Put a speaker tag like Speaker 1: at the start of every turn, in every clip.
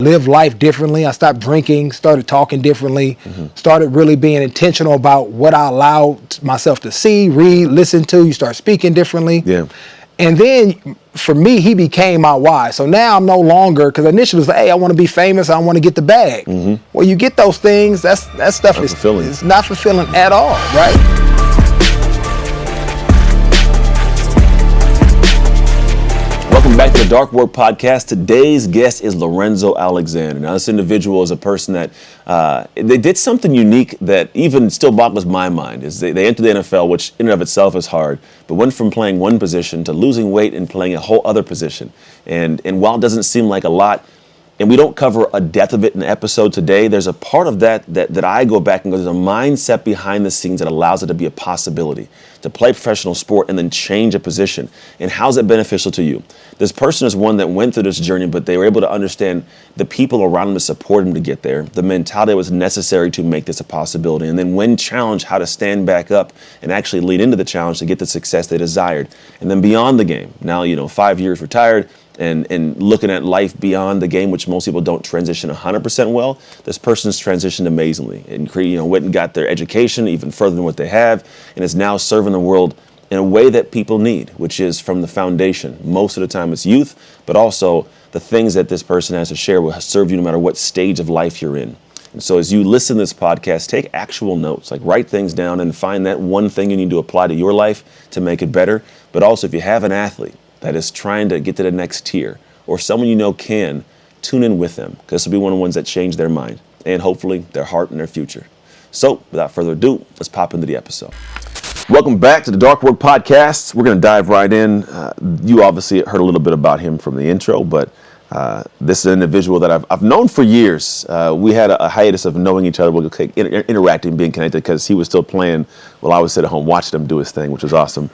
Speaker 1: live life differently. I stopped drinking, started talking differently, started really being intentional about what I allowed myself to see, read, listen to. You start speaking differently.
Speaker 2: Yeah.
Speaker 1: And then for me, he became my why. So now I'm no longer, because initially it was like, hey, I want to be famous. I want to get the bag. Well, you get those things. That stuff is it's not fulfilling at all, right?
Speaker 2: Welcome back to the Dark Work Podcast. Today's guest is Lorenzo Alexander. Now, this individual is a person that they did something unique that even still boggles my mind. Is they entered the NFL, which in and of itself is hard, but went from playing one position to losing weight and playing a whole other position. And while it doesn't seem like a lot, and we don't cover a depth of it in the episode today, there's a part of that I go back and go, there's a mindset behind the scenes that allows it to be a possibility to play professional sport and then change a position. And how's it beneficial to you? This person is one that went through this journey, but they were able to understand the people around him to support him to get there, the mentality that was necessary to make this a possibility. And then when challenged, how to stand back up and actually lead into the challenge to get the success they desired. And then beyond the game, now, 5 years retired, and looking at life beyond the game, which most people don't transition 100% well, this person's transitioned amazingly and went and got their education even further than what they have, and is now serving the world in a way that people need, which is from the foundation. Most of the time it's youth, but also the things that this person has to share will serve you no matter what stage of life you're in. And so as you listen to this podcast, take actual notes, like write things down and find that one thing you need to apply to your life to make it better. But also if you have an athlete that is trying to get to the next tier, or someone you know can, tune in with them, because this will be one of the ones that change their mind and hopefully their heart and their future. So without further ado, let's pop into the episode. Welcome back to the Dark Work Podcast. We're going to dive right in. You obviously heard a little bit about him from the intro, but this is an individual that I've known for years. We had a hiatus of knowing each other, interacting, being connected, because he was still playing while I was sitting at home watching him do his thing, which was awesome.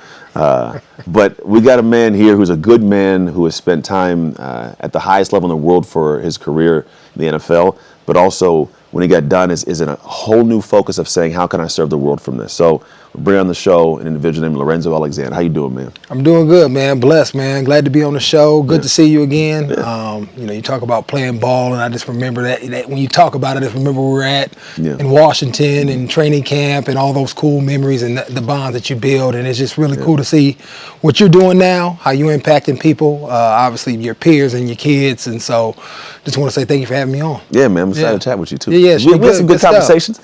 Speaker 2: But we got a man here who's a good man who has spent time at the highest level in the world for his career in the NFL, but also when he got done is in a whole new focus of saying, how can I serve the world from this? So we'll bring on the show an individual named Lorenzo Alexander. How you doing, man?
Speaker 1: I'm doing good, man. Blessed, man. Glad to be on the show. Good to see you again. Yeah. You talk about playing ball, and I just remember that when you talk about it, I just remember where we were at in Washington and training camp and all those cool memories and the bonds that you build. And it's just really cool to see what you're doing now, how you're impacting people, obviously your peers and your kids. And so just want to say thank you for having me on.
Speaker 2: Yeah, man. I'm excited to chat with you, too.
Speaker 1: Yeah,
Speaker 2: we had some good conversations.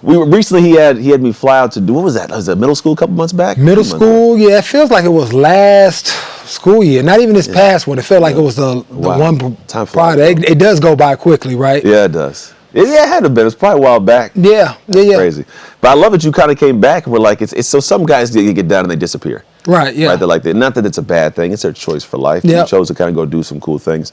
Speaker 2: Recently he had me fly out to do, what was that? Was it middle school a couple months back?
Speaker 1: Middle school, yeah. It feels like it was last school year. Not even this past one. It felt like it was the one prior. It does go by quickly, right?
Speaker 2: Yeah, it does. It had to have been. It's probably a while back.
Speaker 1: Yeah.
Speaker 2: Crazy. But I love that you kind of came back and were like, it's so some guys get down and they disappear.
Speaker 1: Right, yeah.
Speaker 2: Right, they're like that. Not that it's a bad thing. It's their choice for life.
Speaker 1: Yep.
Speaker 2: You chose to kind of go do some cool things.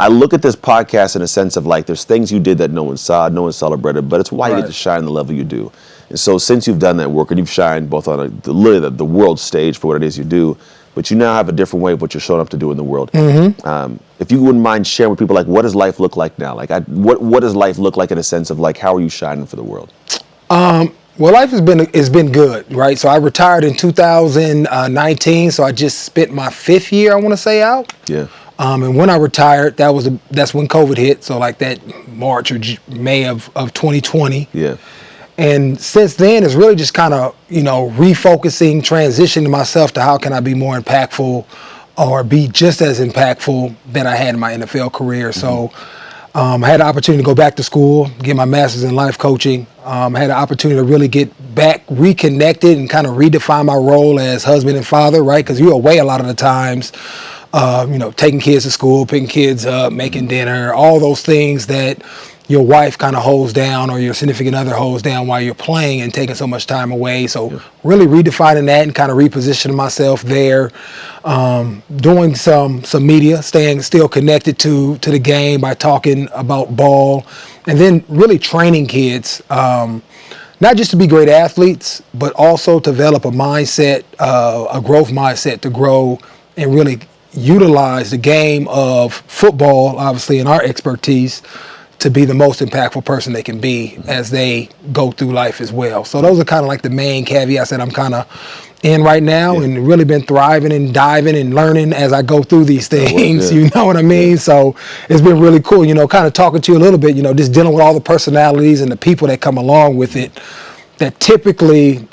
Speaker 2: I look at this podcast in a sense of like, there's things you did that no one saw, no one celebrated, but it's why you get to shine the level you do. And so since you've done that work and you've shined both on the world stage for what it is you do, but you now have a different way of what you're showing up to do in the world. If you wouldn't mind sharing with people, like, what does life look like now? Like, what does life look like in a sense of like, how are you shining for the world?
Speaker 1: Well, life has been good, right? So I retired in 2019, so I just spent my 5th year, I want to say, out.
Speaker 2: Yeah.
Speaker 1: And when I retired, that's when COVID hit. So like that March or May of 2020.
Speaker 2: Yeah.
Speaker 1: And since then, it's really just kind of, refocusing, transitioning myself to how can I be more impactful or be just as impactful than I had in my NFL career. So I had the opportunity to go back to school, get my master's in life coaching. I had the opportunity to really get back reconnected and kind of redefine my role as husband and father, right? Because you're away a lot of the times. Taking kids to school, picking kids up, making dinner, all those things that your wife kind of holds down or your significant other holds down while you're playing and taking so much time away. So really redefining that and kind of repositioning myself there, doing some media, staying still connected to the game by talking about ball, and then really training kids, not just to be great athletes, but also to develop a mindset, a growth mindset to grow and really utilize the game of football, obviously in our expertise, to be the most impactful person they can be as they go through life as well. So those are kind of like the main caveats that I'm kind of in right now,
Speaker 2: Yeah.
Speaker 1: and really been thriving and diving and learning as I go through these things.
Speaker 2: Yeah.
Speaker 1: You know what I mean? So it's been really cool, kind of talking to you a little bit, just dealing with all the personalities and the people that come along with it, that typically,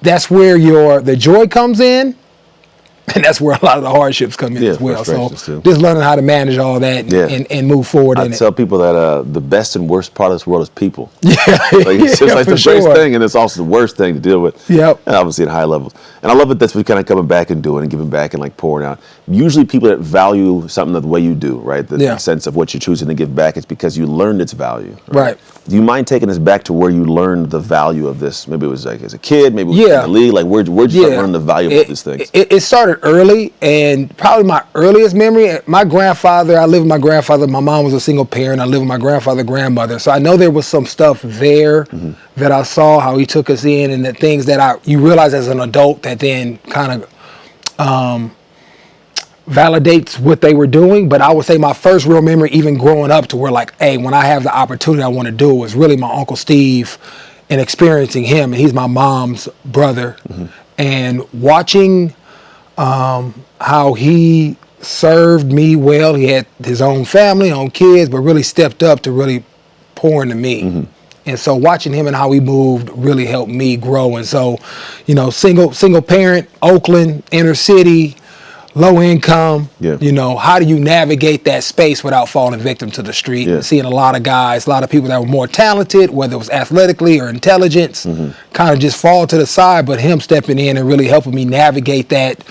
Speaker 1: that's where the joy comes in. And that's where a lot of the hardships come in as well. So just learning how to manage all that and move forward.
Speaker 2: I tell people that the best and worst part of this world is people.
Speaker 1: Yeah,
Speaker 2: it's just like the best thing, and it's also the worst thing to deal with.
Speaker 1: Yep.
Speaker 2: And obviously at high levels. And I love that that's what you're kind of coming back and doing and giving back and like pouring out. Usually people that value something the way you do, right? The sense of what you're choosing to give back, it's because you learned its value.
Speaker 1: Right.
Speaker 2: Do you mind taking us back to where you learned the value of this? Maybe it was like as a kid, maybe it was in the league. Like where'd you start learning the value of these things?
Speaker 1: It started early, and probably my earliest memory, my grandfather, I lived with my grandfather. My mom was a single parent. I lived with my grandfather, grandmother. So I know there was some stuff there that I saw, how he took us in, and the things that you realize as an adult that then kind of validates what they were doing. But I would say my first real memory, even growing up, to where like, hey, when I have the opportunity I want to do, was really my Uncle Steve and experiencing him. And he's my mom's brother. And watching how he served me well. He had his own family, own kids, but really stepped up to really pour into me. And so watching him and how he moved really helped me grow. And so, single parent, Oakland, inner city, low income, how do you navigate that space without falling victim to the street? And seeing a lot of guys, a lot of people that were more talented, whether it was athletically or intelligence, kind of just fall to the side, but him stepping in and really helping me navigate that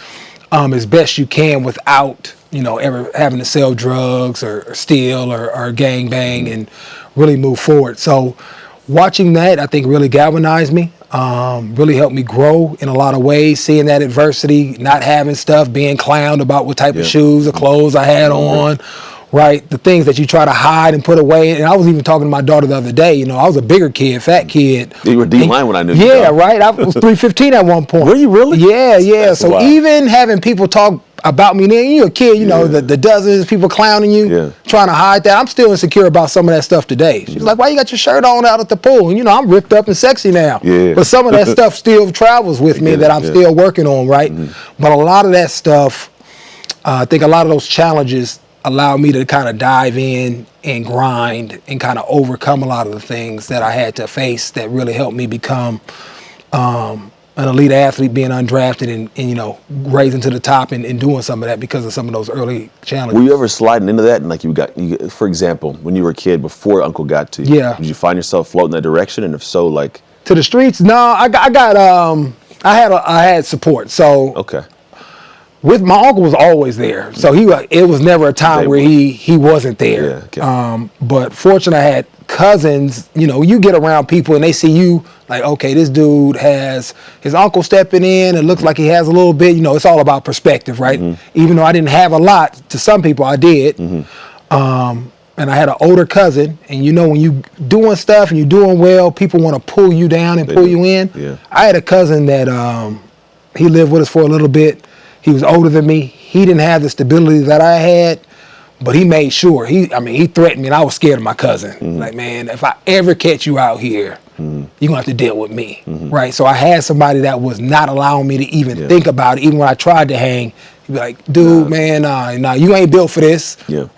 Speaker 1: as best you can without, ever having to sell drugs or steal or gang bang and really move forward. So watching that, I think, really galvanized me. Really helped me grow in a lot of ways, seeing that adversity, not having stuff, being clowned about what type of shoes or clothes I had on, right? The things that you try to hide and put away. And I was even talking to my daughter the other day, I was a bigger kid, fat kid.
Speaker 2: You were D-line when I knew you.
Speaker 1: Yeah, right. I was 315 at one point.
Speaker 2: Were you really?
Speaker 1: Yeah.
Speaker 2: That's
Speaker 1: so
Speaker 2: wild.
Speaker 1: even having people talk about me, then you're a kid, the dozens of people clowning you, trying to hide that. I'm still insecure about some of that stuff today. She's like, why you got your shirt on out at the pool? And I'm ripped up and sexy now.
Speaker 2: Yeah.
Speaker 1: But some of that stuff still travels with me that I'm still working on, right? But a lot of that stuff, I think a lot of those challenges allow me to kind of dive in and grind and kind of overcome a lot of the things that I had to face that really helped me become an elite athlete, being undrafted and raising to the top and doing some of that because of some of those early challenges.
Speaker 2: Were you ever sliding into that? And like you for example, when you were a kid before Uncle got to you, did you find yourself floating that direction? And if so, like
Speaker 1: to the streets? No, I had support. So with my uncle was always there. So it was never a time where he wasn't there. But fortunately, I had cousins. You get around people and they see you like, okay, this dude has his uncle stepping in. It looks like he has a little bit. It's all about perspective, right? Even though I didn't have a lot, to some people I did. And I had an older cousin, and when you doing stuff and you're doing well, people want to pull you down and pull you in. I had a cousin that he lived with us for a little bit. He was older than me. He didn't have the stability that I had, but he made sure. He threatened me, and I was scared of my cousin. Like, man, if I ever catch you out here, you're going to have to deal with me, right? So I had somebody that was not allowing me to even think about it. Even when I tried to hang, he'd be like, dude, man, nah, you ain't built for this.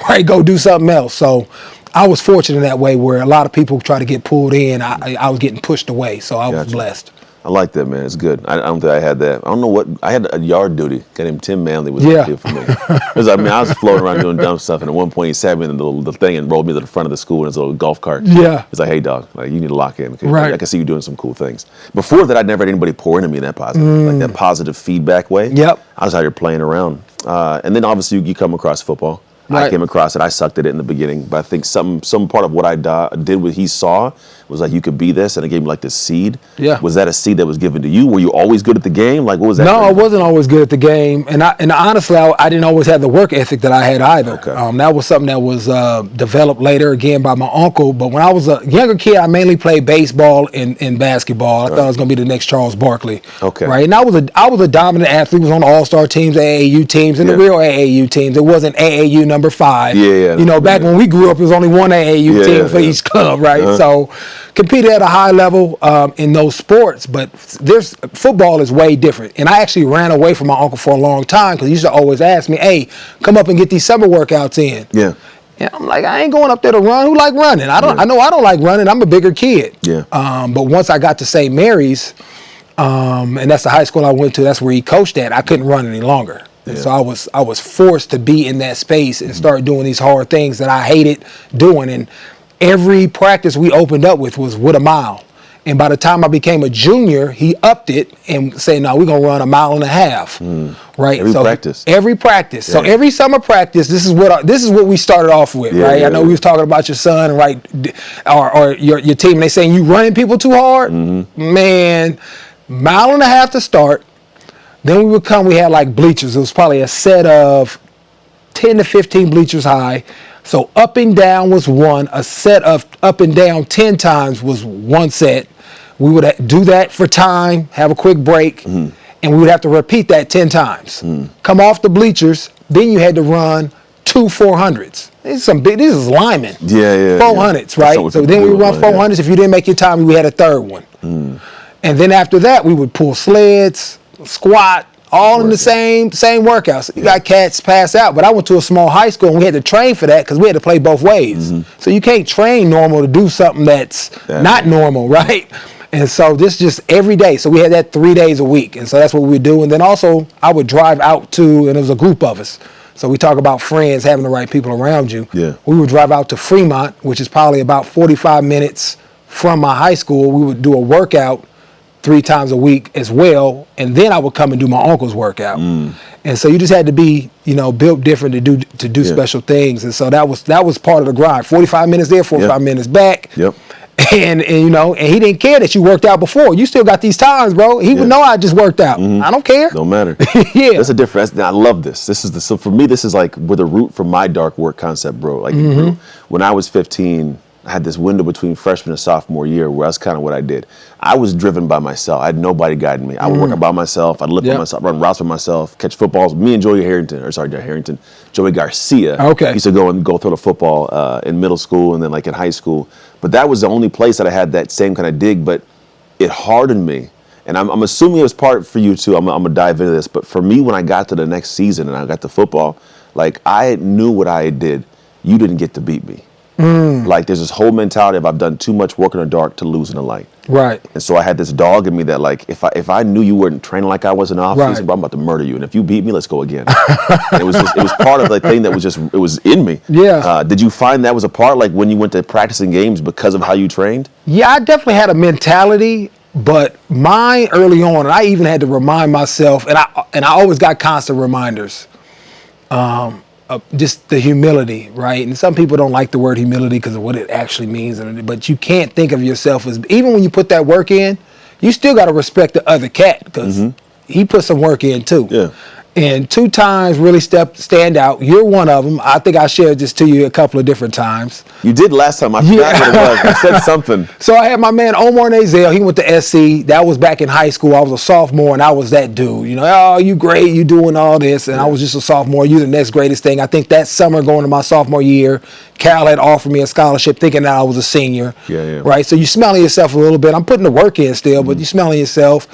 Speaker 1: Right, go do something else. So I was fortunate in that way where a lot of people try to get pulled in. I was getting pushed away, so I was blessed.
Speaker 2: I like that, man. It's good. I don't think I had that. I don't know what. I had a yard duty. A guy named Tim Manley was there for me. Because I was floating around doing dumb stuff, and at one point he sat me in the thing and rolled me to the front of the school in his little golf cart. He's like, hey, dog, like, you need to lock in. I can see you doing some cool things. Before that, I'd never had anybody pour into me in that positive feedback way. I was out here playing around. And then obviously you come across football. I came across it. I sucked at it in the beginning, but I think some part of what I did, what he saw, was like, you could be this, and it gave me like this seed. Was that a seed that was given to you? Were you always good at the game? Like, what was that?
Speaker 1: No, I wasn't always good at the game, and honestly, I didn't always have the work ethic that I had either. That was something that was developed later, again, by my uncle. But when I was a younger kid, I mainly played baseball and basketball. I thought I was going to be the next Charles Barkley. Right, and I was a dominant athlete. Was on the all-star teams, AAU teams, and the real AAU teams. It wasn't AAU number 5.
Speaker 2: Yeah.
Speaker 1: You know, back when we grew up, there was only one AAU team for each club, right? So competed at a high level in those sports, but football is way different. And I actually ran away from my uncle for a long time because he used to always ask me, hey, come up and get these summer workouts in.
Speaker 2: Yeah.
Speaker 1: And I'm like, I ain't going up there to run. Who like running? I know I don't like running. I'm a bigger kid.
Speaker 2: Yeah.
Speaker 1: But once I got to St. Mary's, and that's the high school I went to, that's where he coached at, I couldn't run any longer. And so I was forced to be in that space and start doing these hard things that I hated doing. And every practice we opened up with a mile. And by the time I became a junior, he upped it and said, no, we're going to run 1.5 miles. Right?
Speaker 2: Every practice.
Speaker 1: So every summer practice, this is what we started off with, right? I know we was talking about your son, right? Or your team, and they saying you running people too hard. Man, 1.5 miles to start. Then we had like bleachers. It was probably a set of 10 to 15 bleachers high. So up and down was one. A set of up and down 10 times was one set. We would do that for time, have a quick break, and we would have to repeat that 10 times. Come off the bleachers, then you had to run 2 400s. This is linemen. 400s, right? So then we would run 400s. If you didn't make your time, we had a third one. And then after that, we would pull sleds, squat, all in the same workouts. You got cats pass out, but I went to a small high school and we had to train for that because we had to play both ways. So you can't train normal to do something that's not normal, right? And so this just every day. So we had that 3 days a week. And so that's what we would do. And then also I would drive out to, and it was a group of us. So we talk about friends, having the right people around you.
Speaker 2: Yeah.
Speaker 1: We would drive out to Fremont, which is probably about 45 minutes from my high school. We would do a workout 3 times a week as well, and then I would come and do my uncle's workout. And so you just had to be, built different to do special things. And so that was part of the grind. 45 minutes there, 45 minutes back.
Speaker 2: Yep.
Speaker 1: And and he didn't care that you worked out before. You still got these times, bro. He would know I just worked out. I don't care.
Speaker 2: Don't matter. That's a difference. I love this. So for me, this is like where the root for my dark work concept, bro. Like when I was 15, I had this window between freshman and sophomore year where that's kind of what I did. I was driven by myself. I had nobody guiding me. I would work out by myself. I'd lift by myself, run routes by myself, catch footballs. Me and Joey Garcia.
Speaker 1: Okay.
Speaker 2: Used to go throw the football in middle school and then like in high school. But that was the only place that I had that same kind of dig. But it hardened me. And I'm assuming it was part for you too. I'm going to dive into this. But for me, when I got to the next season and I got to football, like I knew what I did. You didn't get to beat me. Like there's this whole mentality of I've done too much work in the dark to lose in the light.
Speaker 1: Right.
Speaker 2: And so I had this dog in me that like if I knew you weren't training like I was in the off season, bro, I'm about to murder you. And if you beat me, let's go again. And it was part of the thing that was it was in me.
Speaker 1: Yeah.
Speaker 2: Did you find that was a part like when you went to practicing games because of how you trained? Yeah,
Speaker 1: I definitely had a mentality, but mine early on, and I even had to remind myself, and I always got constant reminders. Just the humility, right? And some people don't like the word humility because of what it actually means. But you can't think of yourself as, even when you put that work in, you still got to respect the other cat because he put some work in too. Yeah. And 2 times really stand out. You're one of them. I think I shared this to you a couple of different times.
Speaker 2: You did last time. I forgot what it was. You said something.
Speaker 1: So I had my man Omar Nazel. He went to SC. That was back in high school. I was a sophomore, and I was that dude. Oh, you great. You doing all this. And I was just a sophomore. You the next greatest thing. I think that summer going to my sophomore year, Cal had offered me a scholarship thinking that I was a senior. Yeah. Right? So you smelling yourself a little bit. I'm putting the work in still, but you smelling yourself.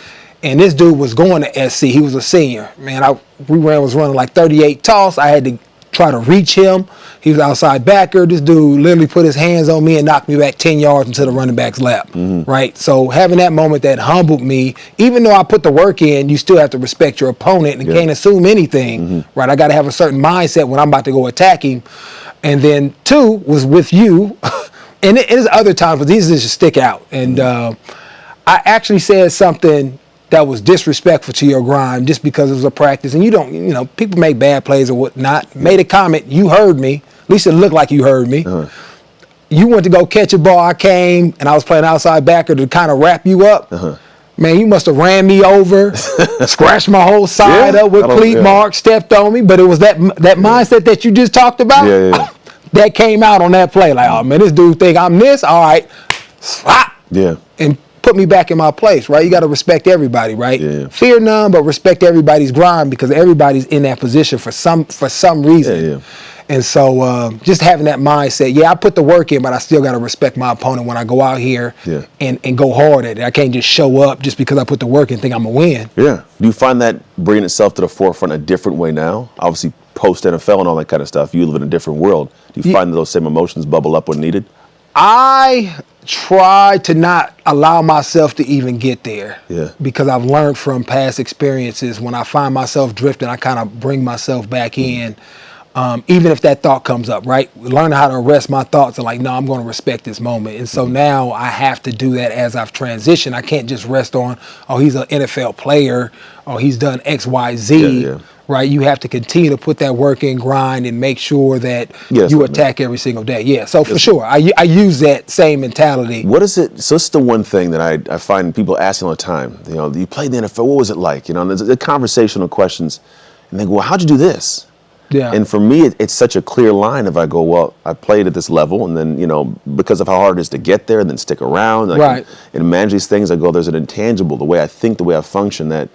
Speaker 1: And this dude was going to SC. He was a senior. Man, was running like 38 toss. I had to try to reach him. He was outside backer. This dude literally put his hands on me and knocked me back 10 yards into the running back's lap. Right? So having that moment that humbled me, even though I put the work in, you still have to respect your opponent and can't assume anything. Right? I got to have a certain mindset when I'm about to go attack him. And then 2 was with you. And there's other times, but these just stick out. And I actually said something that was disrespectful to your grind just because it was a practice. And people make bad plays or whatnot. Made a comment, you heard me. At least it looked like you heard me. You went to go catch a ball. I came, and I was playing outside backer to kind of wrap you up. Man, you must have ran me over, scratched my whole side up with cleat marks, stepped on me. But it was that mindset that you just talked about that came out on that play. Like, oh, man, this dude think I'm this. All right. Slap. Yeah. And put me back in my place, right? You got to respect everybody, right?
Speaker 2: Yeah.
Speaker 1: Fear none, but respect everybody's grind because everybody's in that position for some reason.
Speaker 2: Yeah.
Speaker 1: And so just having that mindset, I put the work in, but I still got to respect my opponent when I go out here and go hard at it. I can't just show up just because I put the work in and think I'm going to win.
Speaker 2: Yeah. Do you find that bringing itself to the forefront a different way now? Obviously, post-NFL and all that kind of stuff, you live in a different world. Do you find that those same emotions bubble up when needed?
Speaker 1: I try to not allow myself to even get there because I've learned from past experiences. When I find myself drifting, I kind of bring myself back in. Even if that thought comes up, right? Learning how to arrest my thoughts and like, no, I'm going to respect this moment. And so now I have to do that as I've transitioned. I can't just rest on, oh, he's an NFL player, or he's done X, Y, Z, right? You have to continue to put that work in, grind, and make sure that you attack every single day. Yeah, so for sure, I use that same mentality.
Speaker 2: What is it? So this is the one thing that I find people asking all the time. You know, you played the NFL, what was it like? You know, and there's the conversational questions, and they go, well, how'd you do this?
Speaker 1: Yeah.
Speaker 2: And for me, it's such a clear line if I go, well, I played at this level, and then, you know, because of how hard it is to get there and then stick around and manage these things, I go, there's an intangible, the way I think, the way I function, that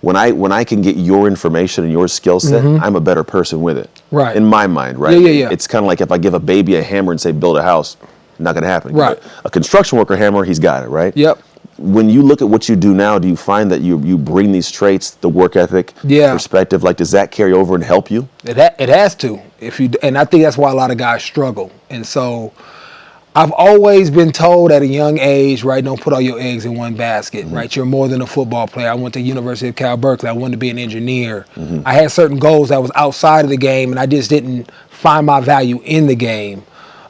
Speaker 2: when I can get your information and your skill set, I'm a better person with it.
Speaker 1: Right.
Speaker 2: In my mind, right?
Speaker 1: Yeah.
Speaker 2: It's kind of like if I give a baby a hammer and say, build a house, not going to happen.
Speaker 1: Right.
Speaker 2: A construction worker hammer, he's got it, right?
Speaker 1: Yep.
Speaker 2: When you look at what you do now, do you find that you bring these traits, the work ethic, perspective, like does that carry over and help you?
Speaker 1: It has to. And I think that's why a lot of guys struggle. And so I've always been told at a young age, right, don't put all your eggs in one basket, right? You're more than a football player. I went to University of Cal Berkeley. I wanted to be an engineer. I had certain goals that was outside of the game, and I just didn't find my value in the game.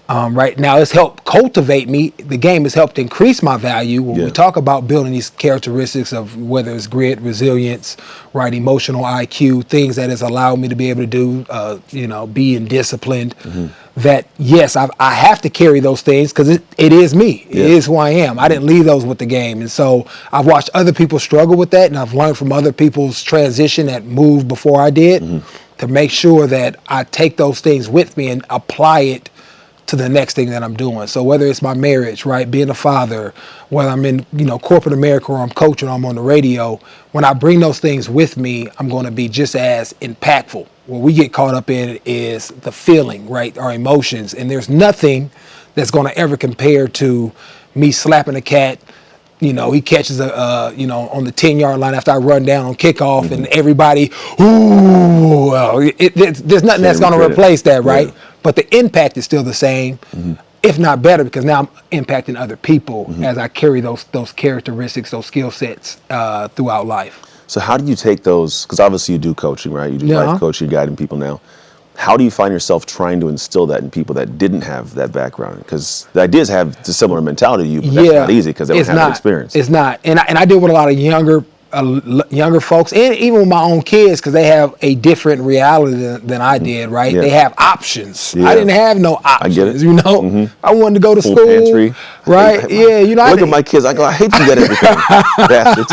Speaker 1: Right now, it's helped cultivate me. The game has helped increase my value. When we talk about building these characteristics of whether it's grit, resilience, right, emotional IQ, things that has allowed me to be able to do, being disciplined. That yes, I have to carry those things because it is me. It is who I am. I didn't leave those with the game, and so I've watched other people struggle with that, and I've learned from other people's transition that moved before I did to make sure that I take those things with me and apply it to the next thing that I'm doing. So whether it's my marriage, right, being a father, whether I'm in, corporate America or I'm coaching or I'm on the radio, when I bring those things with me, I'm going to be just as impactful. What we get caught up in is the feeling, right, our emotions. And there's nothing that's going to ever compare to me slapping a cat. He catches on the 10-yard line after I run down on kickoff and everybody, ooh, there's nothing that's going to replace that, right? But the impact is still the same, if not better, because now I'm impacting other people as I carry those characteristics, those skill sets throughout life.
Speaker 2: So how do you take those, because obviously you do coaching, right? You do life coaching, you're guiding people now. How do you find yourself trying to instill that in people that didn't have that background? Because the ideas have a similar mentality to you, but that's not easy because they don't have that experience.
Speaker 1: It's not. And I deal with a lot of younger folks, and even with my own kids, because they have a different reality than I did, right? They have options. I didn't have no options,
Speaker 2: I get it.
Speaker 1: I wanted to go to
Speaker 2: Full
Speaker 1: school.
Speaker 2: pantry.
Speaker 1: Right?
Speaker 2: Look at my kids. I go, I hate to get everything. Bastards.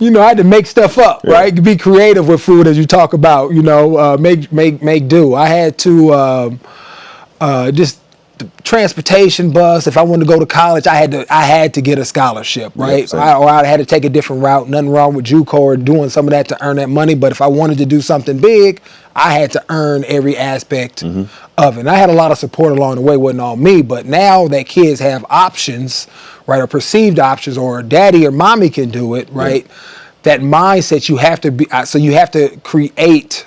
Speaker 1: I had to make stuff up, right? Be creative with food, as you talk about. Make do. I had to just the transportation bus. If I wanted to go to college, I had to get a scholarship, right? Or I had to take a different route. Nothing wrong with JUCO or doing some of that to earn that money. But if I wanted to do something big, I had to earn every aspect of it. And I had a lot of support along the way. It wasn't all me. But now that kids have options, right, or perceived options, or daddy or mommy can do it, right? That mindset you have to be. So you have to create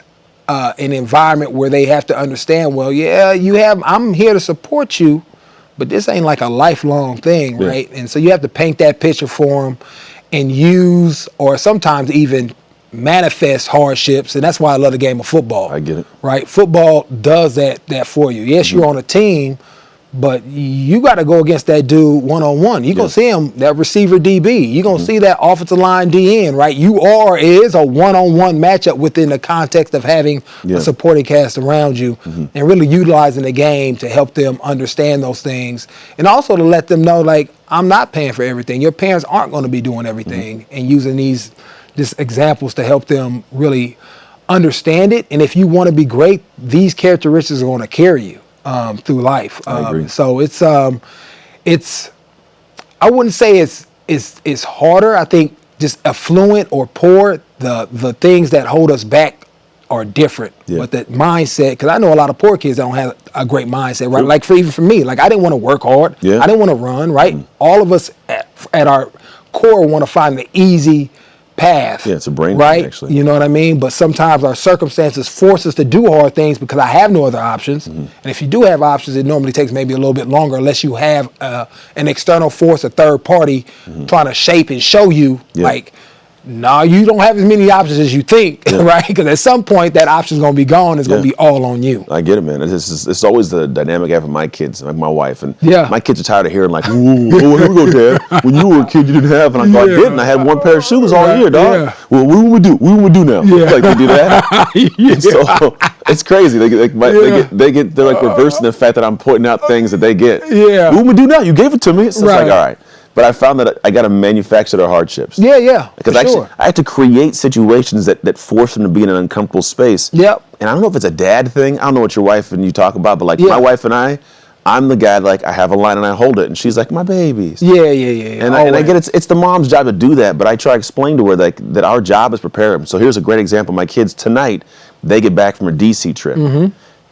Speaker 1: an environment where they have to understand, well, I'm here to support you, but this ain't like a lifelong thing, right? And so you have to paint that picture for them and use, or sometimes even manifest hardships. And that's why I love the game of football.
Speaker 2: I get it.
Speaker 1: Right? Football does that for you. Yes, you're on a team, but you got to go against that dude one-on-one. You're going to see him, that receiver DB. You're going to see that offensive line DN, right? It is a one-on-one matchup within the context of having a supporting cast around you and really utilizing the game to help them understand those things. And also to let them know, like, I'm not paying for everything. Your parents aren't going to be doing everything, and using these examples to help them really understand it. And if you want to be great, these characteristics are going to carry you through life.
Speaker 2: I agree.
Speaker 1: So it's I wouldn't say it's harder. I think just affluent or poor, the things that hold us back are different.
Speaker 2: Yeah.
Speaker 1: But that mindset, because I know a lot of poor kids that don't have a great mindset, right?
Speaker 2: True.
Speaker 1: Like even for me, like I didn't want to work hard.
Speaker 2: Yeah.
Speaker 1: I didn't want to run, right? All of us at our core want to find the easy path.
Speaker 2: Yeah, it's a brain thing,
Speaker 1: right?
Speaker 2: actually.
Speaker 1: You know what I mean? But sometimes our circumstances force us to do hard things because I have no other options. And if you do have options, it normally takes maybe a little bit longer unless you have an external force, a third party trying to shape and show you like, no, you don't have as many options as you think, right? Because at some point that option's going to be gone. It's going to be all on you.
Speaker 2: I get it, man. It's always the dynamic I have with my kids, like my wife. And
Speaker 1: Yeah.
Speaker 2: my kids are tired of hearing like, ooh, here we go, Dad. When you were a kid, you didn't have. And I go, I didn't. I had one pair of shoes all year, dog.
Speaker 1: Yeah.
Speaker 2: Well, what would we do? What would we do now?
Speaker 1: Yeah.
Speaker 2: Like, they do that. So it's crazy. They're like reversing the fact that I'm pointing out things that they get.
Speaker 1: Yeah.
Speaker 2: What would we do now? You gave it to me. So
Speaker 1: Right.
Speaker 2: it's like, all right. But I found that I got to manufacture their hardships.
Speaker 1: Yeah,
Speaker 2: Because
Speaker 1: for
Speaker 2: actually,
Speaker 1: sure.
Speaker 2: I had to create situations that force them to be in an uncomfortable space.
Speaker 1: Yep.
Speaker 2: And I don't know if it's a dad thing. I don't know what your wife and you talk about, but like
Speaker 1: Yeah.
Speaker 2: my wife and I'm the guy, like I have a line and I hold it. And she's like, my babies.
Speaker 1: Yeah.
Speaker 2: And I get it's the mom's job to do that, but I try to explain to her that our job is prepare them. So here's a great example. My kids tonight, they get back from a DC trip.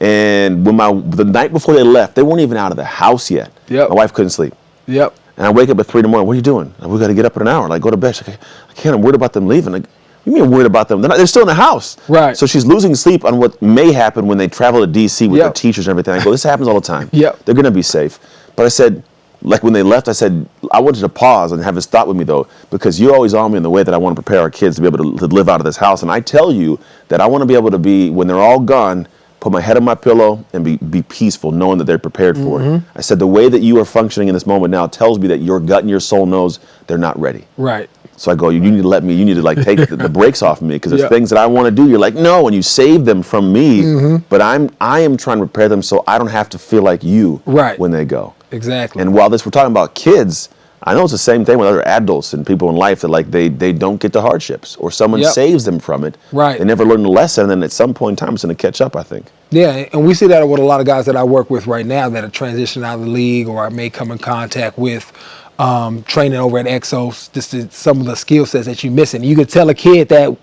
Speaker 2: And when the night before they left, they weren't even out of the house yet.
Speaker 1: Yep.
Speaker 2: My wife couldn't sleep.
Speaker 1: Yep.
Speaker 2: And I wake up at 3 in the morning. What are you doing? We got to get up in an hour. Like, go to bed. She's like, I can't. I'm worried about them leaving. Like, you mean I'm worried about them? They're still in the house.
Speaker 1: Right.
Speaker 2: So she's losing sleep on what may happen when they travel to D.C. with
Speaker 1: Yep.
Speaker 2: their teachers and everything. I go, this happens all the time.
Speaker 1: Yep.
Speaker 2: They're going to be safe. But I said, like when they left, I said, I wanted to pause and have this thought with me, though, because you're always on me in the way that I want to prepare our kids to be able to live out of this house. And I tell you that I want to be able to be, when they're all gone, put my head on my pillow and be peaceful, knowing that they're prepared for it. I said, the way that you are functioning in this moment now tells me that your gut and your soul knows they're not ready.
Speaker 1: Right.
Speaker 2: So I go, you need to let me, you need to like take the brakes off of me because there's
Speaker 1: Yeah.
Speaker 2: things that I want to do. You're like, no, and you save them from me, but I am trying to prepare them so I don't have to feel like you
Speaker 1: Right.
Speaker 2: when they go.
Speaker 1: Exactly.
Speaker 2: And while we're talking about kids, I know it's the same thing with other adults and people in life that like they don't get the hardships or someone
Speaker 1: Yep.
Speaker 2: saves them from it.
Speaker 1: Right.
Speaker 2: They never learn the lesson, and then at some point in time it's going to catch up, I think.
Speaker 1: Yeah, and we see that with a lot of guys that I work with right now that are transitioning out of the league or I may come in contact with training over at Exos, just some of the skill sets that you're missing. You could tell a kid that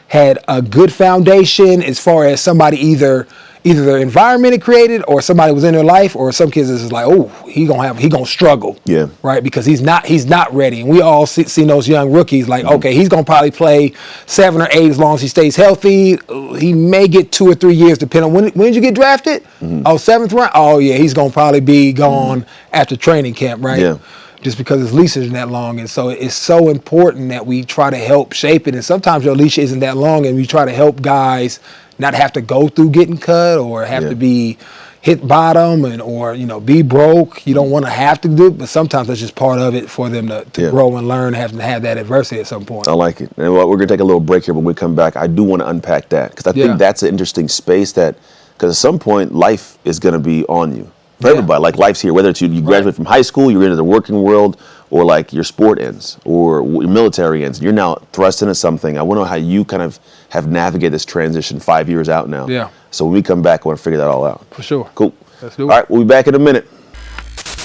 Speaker 1: had a good foundation as far as somebody either their environment it created or somebody was in their life, or some kids is just like, oh, he gonna struggle.
Speaker 2: Yeah.
Speaker 1: Right, because he's not ready. And we all seen those young rookies like, okay, he's gonna probably play 7 or 8 as long as he stays healthy. He may get 2 or 3 years depending on when did you get drafted? Oh, 7th round. Oh yeah, he's gonna probably be gone after training camp, right?
Speaker 2: Yeah.
Speaker 1: Just because his leash isn't that long. And so it's so important that we try to help shape it. And sometimes your leash isn't that long and we try to help guys not have to go through getting cut or have to be hit bottom or be broke. You don't want to have to do it, but sometimes that's just part of it for them to grow and learn, have to have that adversity at some point.
Speaker 2: I like it. And we're going to take a little break here, but when we come back, I do want to unpack that because I think that's an interesting space because at some point life is going to be on you. For everybody, like life's here, whether it's you graduate from high school, you're into the working world, or like your sport ends, or your military ends, you're now thrust into something. I want to know how you kind of have navigated this transition 5 years out now.
Speaker 1: Yeah.
Speaker 2: So when we come back, I want to figure that all out.
Speaker 1: For sure.
Speaker 2: Cool.
Speaker 1: Let's do it.
Speaker 2: All right, we'll be back in a minute.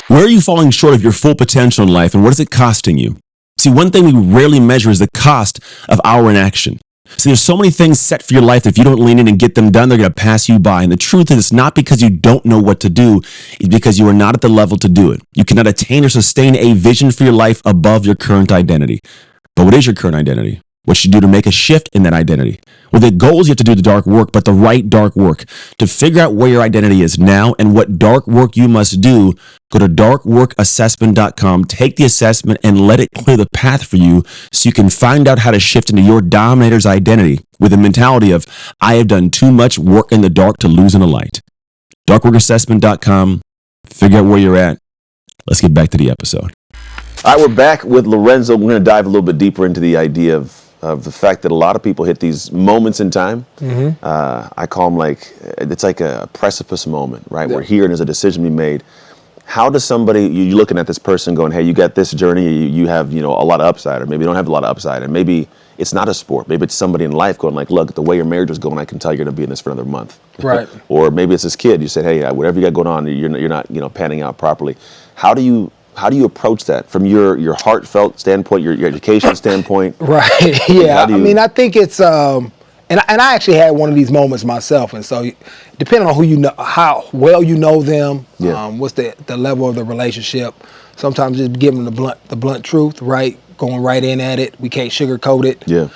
Speaker 3: Where are you falling short of your full potential in life, and what is it costing you? See, one thing we rarely measure is the cost of our inaction. See, there's so many things set for your life that if you don't lean in and get them done, they're going to pass you by. And the truth is, it's not because you don't know what to do. It's because you are not at the level to do it. You cannot attain or sustain a vision for your life above your current identity. But what is your current identity? What should you do to make a shift in that identity? Well, the goal is you have to do the dark work, but the right dark work. To figure out where your identity is now and what dark work you must do, go to darkworkassessment.com, take the assessment, and let it clear the path for you so you can find out how to shift into your dominator's identity with the mentality of, I have done too much work in the dark to lose in the light. darkworkassessment.com, figure out where you're at. Let's get back to the episode.
Speaker 2: All right, we're back with Lorenzo. We're going to dive a little bit deeper into the idea of the fact that a lot of people hit these moments in time. I call them it's like a precipice moment, right? We're here and there's a decision to be made. How does somebody, you're looking at this person going, hey, you got this journey, you have, a lot of upside, or maybe you don't have a lot of upside, and maybe it's not a sport. Maybe it's somebody in life going like, look, the way your marriage is going, I can tell you're going to be in this for another month. Or maybe it's this kid. You said, hey, whatever you got going on, you're not, panning out properly. How do you How do you approach that from your heartfelt standpoint, your education standpoint?
Speaker 1: Right. Yeah.
Speaker 2: How do you-
Speaker 1: I mean, I think it's and I actually had one of these moments myself, and so depending on who you know, how well you know them,
Speaker 2: Yeah.
Speaker 1: what's the level of the relationship. Sometimes just give them the blunt truth, right? Going right in at it. We can't sugarcoat it.
Speaker 2: Yeah.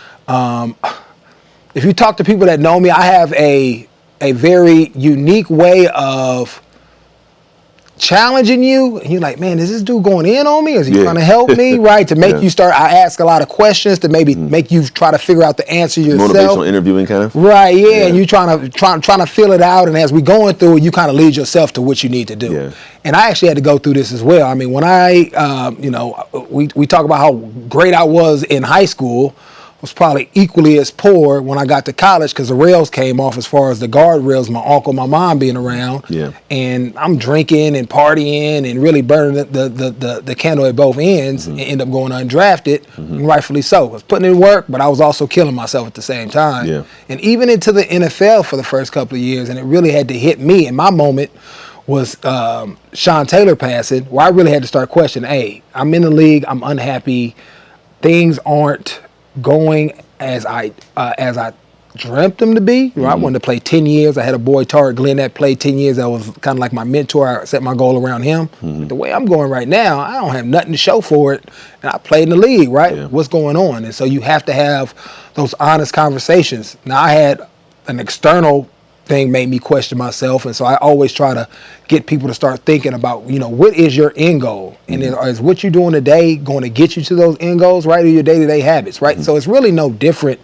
Speaker 1: If you talk to people that know me, I have a very unique way of challenging you. And you're like, man, is this dude going in on me? Is he
Speaker 2: Yeah.
Speaker 1: trying to help me? Right? To make
Speaker 2: Yeah.
Speaker 1: you start, I ask a lot of questions to maybe make you try to figure out the answer yourself.
Speaker 2: Motivational interviewing kind of.
Speaker 1: Right, yeah,
Speaker 2: Yeah.
Speaker 1: and you trying to feel it out, and as we going through it, you kind of lead yourself to what you need to do.
Speaker 2: Yeah.
Speaker 1: And I actually had to go through this as well. I mean, when we talk about how great I was in high school, was probably equally as poor when I got to college because the rails came off as far as the guard rails, my uncle, my mom being around.
Speaker 2: Yeah.
Speaker 1: And I'm drinking and partying and really burning the candle at both ends and end up going undrafted, and rightfully so. I was putting in work, but I was also killing myself at the same time.
Speaker 2: Yeah.
Speaker 1: And even into the NFL for the first couple of years, and it really had to hit me. And my moment was Sean Taylor passing, where I really had to start questioning, hey, I'm in the league, I'm unhappy, things aren't going as I dreamt them to be. I wanted to play 10 years. I had a boy, Tarek Glenn, that played 10 years. That was kind of like my mentor. I set my goal around him. The way I'm going right now, I don't have nothing to show for it. And I played in the league, right?
Speaker 2: Yeah.
Speaker 1: What's going on? And so you have to have those honest conversations. Now, I had an external thing made me question myself, and so I always try to get people to start thinking about, what is your end goal, and is what you're doing today going to get you to those end goals, right, or your day-to-day habits, right? So it's really no different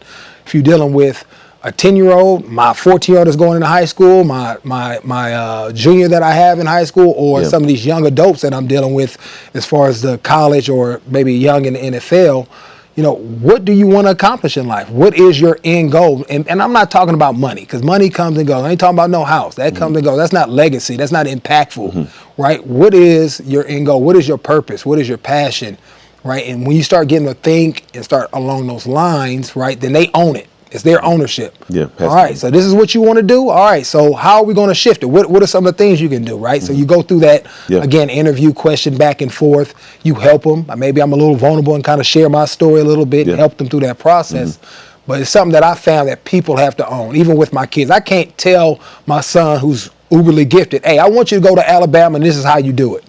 Speaker 1: if you're dealing with a 10-year-old, my 14-year-old is going into high school, my junior that I have in high school, or some of these young adults that I'm dealing with as far as the college or maybe young in the NFL. What do you want to accomplish in life? What is your end goal? And I'm not talking about money, because money comes and goes. I ain't talking about no house. That comes and goes. That's not legacy. That's not impactful, right? What is your end goal? What is your purpose? What is your passion, right? And when you start getting to think and start along those lines, right, then they own it. It's their ownership.
Speaker 2: Yeah.
Speaker 1: All right, so this is what you want to do. All right, so how are we going to shift it? What are some of the things you can do, right? So you go through that, again, interview, question back and forth. You help them. Maybe I'm a little vulnerable and kind of share my story a little bit and help them through that process. But it's something that I found that people have to own, even with my kids. I can't tell my son who's uberly gifted, hey, I want you to go to Alabama and this is how you do it.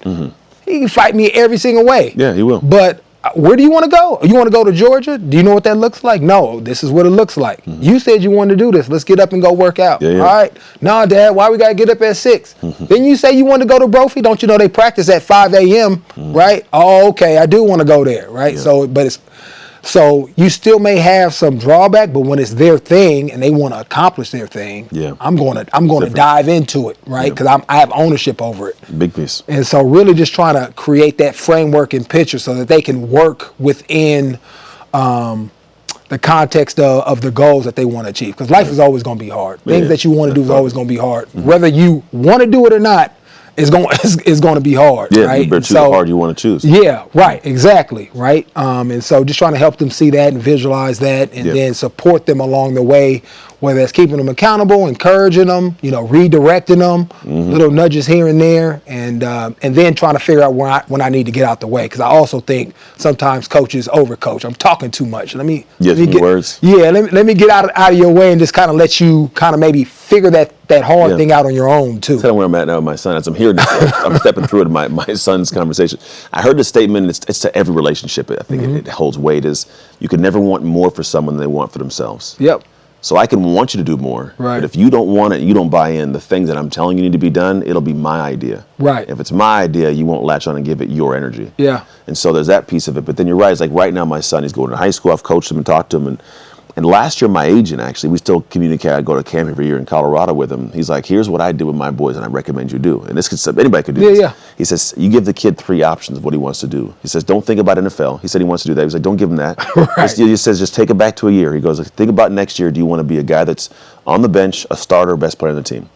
Speaker 1: He can fight me every single way.
Speaker 2: Yeah, he will.
Speaker 1: But where do you want to go? You want to go to Georgia? Do you know what that looks like? No, this is what it looks like. You said you wanted to do this. Let's get up and go work out.
Speaker 2: Yeah.
Speaker 1: All right. No, Dad, why we got to get up at 6? Then you say you want to go to Brophy? Don't you know they practice at 5 a.m., right? Oh, okay, I do want to go there, right?
Speaker 2: Yeah.
Speaker 1: So you still may have some drawback, but when it's their thing and they want to accomplish their thing, I'm going to dive into it, right? Because I have ownership over it.
Speaker 2: Big piece.
Speaker 1: And so really just trying to create that framework and picture so that they can work within the context of the goals that they want to achieve. Because life is always going to be hard. Things that you want to do is always going to be hard. Whether you want to do it or not, it's going to be hard, right?
Speaker 2: You better choose the hard you want to choose.
Speaker 1: Yeah, right, exactly, right? And so just trying to help them see that and visualize that, and then support them along the way, whether it's keeping them accountable, encouraging them, redirecting them, little nudges here and there, and then trying to figure out when I need to get out the way. Because I also think sometimes coaches overcoach. I'm talking too much. Let me get
Speaker 2: words.
Speaker 1: Yeah, let me get out of your way and just kind of let you kind of maybe figure that hard thing out on your own too.
Speaker 2: Tell me where I'm at now with my son. As I'm hearing this, I'm stepping through it in my son's conversation. I heard the statement, it's to every relationship. I think it holds weight, is you can never want more for someone than they want for themselves.
Speaker 1: Yep.
Speaker 2: So I can want you to do more,
Speaker 1: right.
Speaker 2: But if you don't want it, you don't buy in the things that I'm telling you need to be done, it'll be my idea.
Speaker 1: Right.
Speaker 2: If it's my idea, you won't latch on and give it your energy.
Speaker 1: Yeah.
Speaker 2: And so there's that piece of it. But then you're right. It's like right now my son, he's going to high school. I've coached him and talked to him. And last year, my agent, actually, we still communicate. I go to camp every year in Colorado with him. He's like, here's what I do with my boys, and I recommend you do. And anybody could do this.
Speaker 1: Yeah.
Speaker 2: He says, you give the kid 3 options of what he wants to do. He says, don't think about NFL. He said he wants to do that. He's like, don't give him that.
Speaker 1: Right.
Speaker 2: He says, just take it back to a year. He goes, think about next year. Do you want to be a guy that's on the bench, a starter, best player on the team?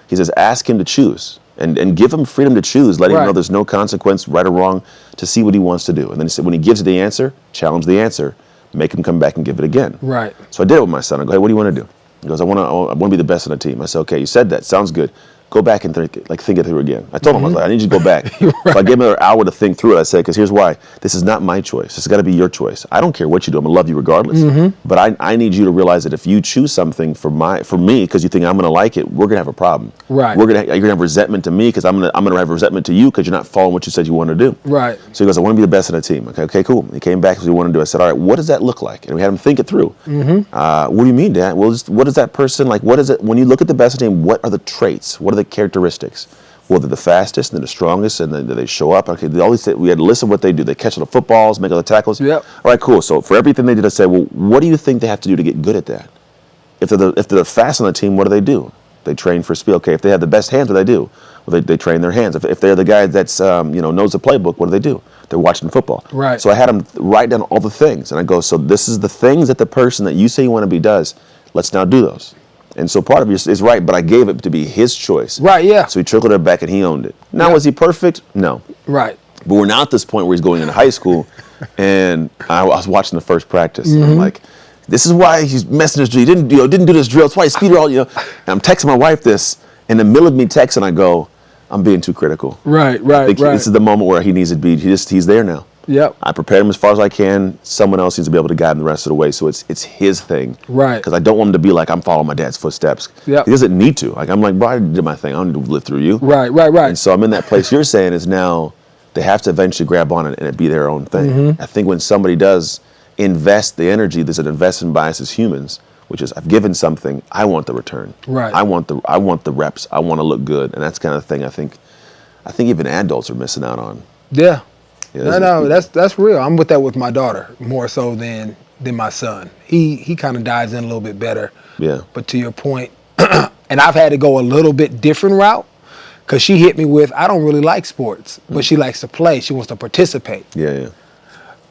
Speaker 2: He says, ask him to choose. And give him freedom to choose. Let him know there's no consequence, right or wrong, to see what he wants to do. And then he said, when he gives the answer, challenge the answer. Make him come back and give it again.
Speaker 1: Right.
Speaker 2: So I did it with my son. I go, hey, what do you want to do? He goes, I want to be the best on the team. I said, okay, you said that. Sounds good. go back and think it through again. I told him, I was like, I need you to go back.
Speaker 1: Right.
Speaker 2: So I gave him another hour to think through it. I said, because here's why. This is not my choice. This has got to be your choice. I don't care what you do. I'm going to love you regardless. But I need you to realize that if you choose something for me, because you think I'm going to like it, we're going to have a problem.
Speaker 1: Right.
Speaker 2: You're going to have resentment to me because I'm going to have resentment to you because you're not following what you said you want to do.
Speaker 1: Right.
Speaker 2: So he goes, I want to be the best in the team. Okay, cool. He came back, what he wanted to do. I said, all right, what does that look like? And we had him think it through. What do you mean, Dad? Well, what is that person like? What is it when you look at the best team? What are the traits? What are the characteristics? Well, they're the fastest, and they're the strongest, and then they show up. Okay, we had a list of what they do. They catch all the footballs, make all the tackles.
Speaker 1: Yep.
Speaker 2: All right, cool. So for everything they did, I said, well, what do you think they have to do to get good at that? If they're the fast on the team, what do? They train for speed. Okay, if they have the best hands, what do? Well, they train their hands. If they're the guy that's knows the playbook, what do? They're watching football.
Speaker 1: Right.
Speaker 2: So I had them write down all the things, and I go, so this is the things that the person that you say you want to be does. Let's now do those. And so part of it is right, but I gave it to be his choice.
Speaker 1: Right, yeah.
Speaker 2: So he trickled it back and he owned it. Now, was he perfect? No.
Speaker 1: Right.
Speaker 2: But we're now at this point where he's going into high school, and I was watching the first practice, and I'm like, this is why he's messing his drill. He didn't do this drill. That's why he's speed all, And I'm texting my wife this. In the middle of me texting, I go, I'm being too critical.
Speaker 1: Right.
Speaker 2: I think this is the moment where he needs to be. He's there now.
Speaker 1: Yep.
Speaker 2: I prepared him as far as I can. Someone else needs to be able to guide him the rest of the way. So it's his thing.
Speaker 1: Right.
Speaker 2: Because I don't want him to be like, I'm following my dad's footsteps.
Speaker 1: Yep.
Speaker 2: He doesn't need to. Like, I'm like, bro, I did my thing. I don't need to live through you.
Speaker 1: Right.
Speaker 2: And so I'm in that place you're saying is now they have to eventually grab on it and it be their own thing. I think when somebody does invest the energy, there's an investment bias as humans, which is I've given something, I want the return.
Speaker 1: Right.
Speaker 2: I want the reps. I want to look good. And that's the kind of thing I think even adults are missing out on.
Speaker 1: Yeah.
Speaker 2: Yeah,
Speaker 1: No, that's real. I'm with that with my daughter more so than my son. He kind of dives in a little bit better.
Speaker 2: Yeah.
Speaker 1: But to your point, and I've had to go a little bit different route because she hit me with, I don't really like sports, but she likes to play. She wants to participate.
Speaker 2: Yeah.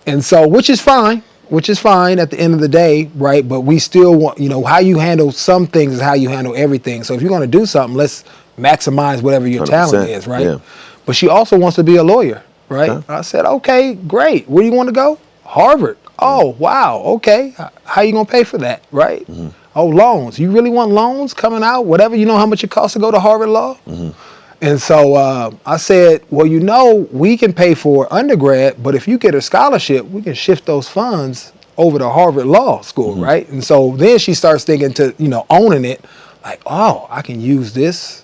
Speaker 1: And so, which is fine at the end of the day, right? But we still want, how you handle some things is how you handle everything. So if you're going to do something, let's maximize whatever your talent is, right?
Speaker 2: Yeah.
Speaker 1: But she also wants to be a lawyer. Right.
Speaker 2: Okay.
Speaker 1: I said, okay, great. Where do you want to go? Harvard. Oh, wow. Okay. How you going to pay for that? Right. Oh, loans. You really want loans coming out? Whatever. You know how much it costs to go to Harvard Law? And so I said, well, we can pay for undergrad, but if you get a scholarship, we can shift those funds over to Harvard Law School. Right. And so then she starts thinking to, owning it like, oh, I can use this.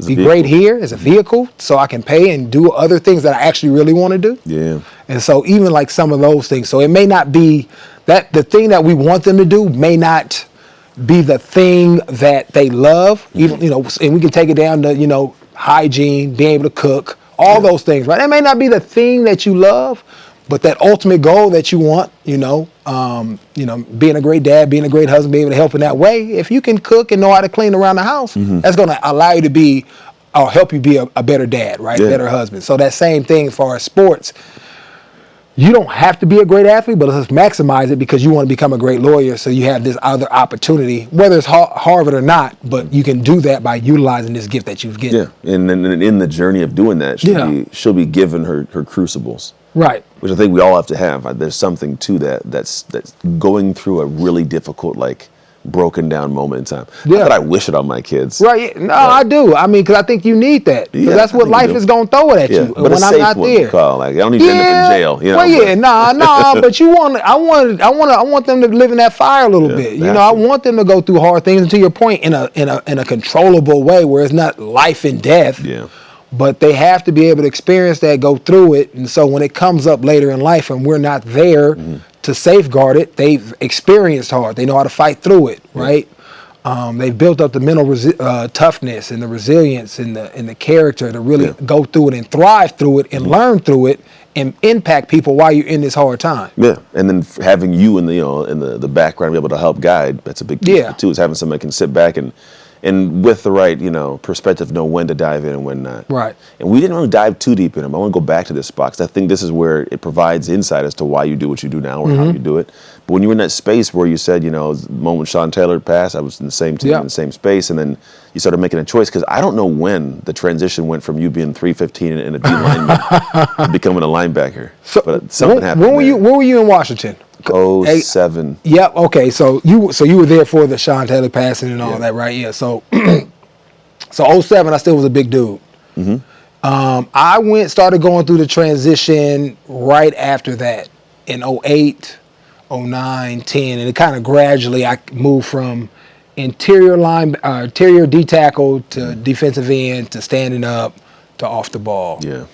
Speaker 1: Be great here as a vehicle so I can pay and do other things that I actually really want to do.
Speaker 2: Yeah.
Speaker 1: And so even like some of those things. So it may not be that the thing that we want them to do may not be the thing that they love. Even, and we can take it down to, hygiene, being able to cook, all those things, right? That may not be the thing that you love, but that ultimate goal that you want, being a great dad, being a great husband, being able to help in that way. If you can cook and know how to clean around the house, that's going to allow you to be, or help you be a better dad, right?
Speaker 2: Yeah.
Speaker 1: Better husband. So that same thing as far as sports. You don't have to be a great athlete, but let's maximize it because you want to become a great lawyer. So you have this other opportunity, whether it's Harvard or not, but you can do that by utilizing this gift that you've given.
Speaker 2: Yeah. And then in the journey of doing that, she'll be given her crucibles.
Speaker 1: Right.
Speaker 2: Which I think we all have to have. There's something to that's going through a really difficult, broken down moment in time.
Speaker 1: Yeah.
Speaker 2: Not that I wish it on my kids.
Speaker 1: Right. No, I do. I mean, because I think you need that. Because that's what life is going to throw it at you
Speaker 2: But
Speaker 1: when I'm not there.
Speaker 2: I don't need to end up in jail.
Speaker 1: But I want them to live in that fire a little bit. I want them to go through hard things. And to your point, in a controllable way where it's not life and death.
Speaker 2: Yeah.
Speaker 1: But they have to be able to experience that, go through it. And so when it comes up later in life and we're not there to safeguard it, they've experienced hard. They know how to fight through it, right? They've built up the mental toughness and the resilience and the character to really go through it and thrive through it and learn through it and impact people while you're in this hard time.
Speaker 2: Yeah, and then having you in the background, be able to help guide. That's a big piece of it too. Is having somebody that can sit back and with the right, perspective, know when to dive in and when not.
Speaker 1: Right. And
Speaker 2: we didn't really dive too deep in them. I want to go back to this spot because I think this is where it provides insight as to why you do what you do now or how you do it. But when you were in that space where you said, the moment Sean Taylor passed, I was in the same team, in the same space, and then you started making a choice because I don't know when the transition went from you being 315 and a D lineman to becoming a linebacker.
Speaker 1: So
Speaker 2: but something happened.
Speaker 1: Where were you in Washington?
Speaker 2: 07.
Speaker 1: Yep. Okay. So you were there for the Sean Taylor passing and all that, right? Yeah. So So 07, I still was a big dude. I started going through the transition right after that in 08, 09, 10, and it kind of gradually I moved from interior D tackle to defensive end to standing up to off the ball.
Speaker 2: Yeah.